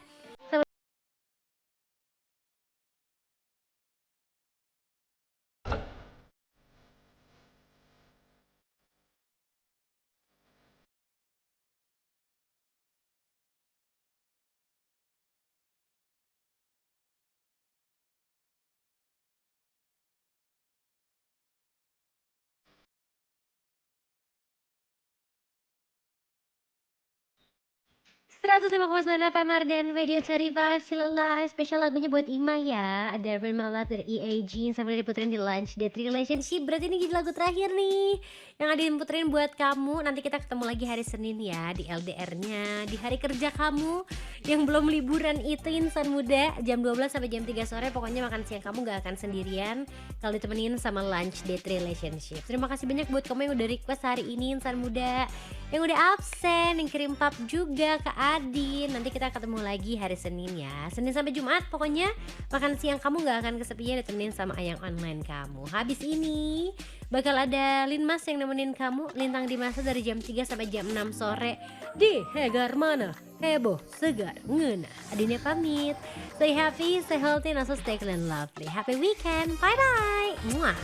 105,9 Pak Mardan, video Cari Vibes Still Alive. Spesial lagunya buat Ima ya. Ada Ruin My Life dari EAG sampai diputerin di Lunch Date Relationship. Berarti ini jadi lagu terakhir nih yang ada diputerin buat kamu. Nanti kita ketemu lagi hari Senin ya, di LDR-nya, di hari kerja kamu yang belum liburan itu insan muda. Jam 12 sampai jam 3 sore pokoknya makan siang kamu gak akan sendirian kalau ditemenin sama Lunch Date Relationship. Terima kasih banyak buat kamu yang udah request hari ini insan muda, yang udah absen, yang kirim pap juga ke Adin. Nanti kita ketemu lagi hari Senin ya, Senin sampai Jumat pokoknya makan siang kamu gak akan kesepian ditemenin sama Ayang Online kamu. Habis ini bakal ada Linmas yang nemenin kamu lintang di masa dari jam 3 sampai jam 6 sore di Hegar Mana Heboh Segar Ngena. Adinnya pamit, stay happy, stay healthy, and also stay clean and lovely. Happy weekend, bye bye. Muah.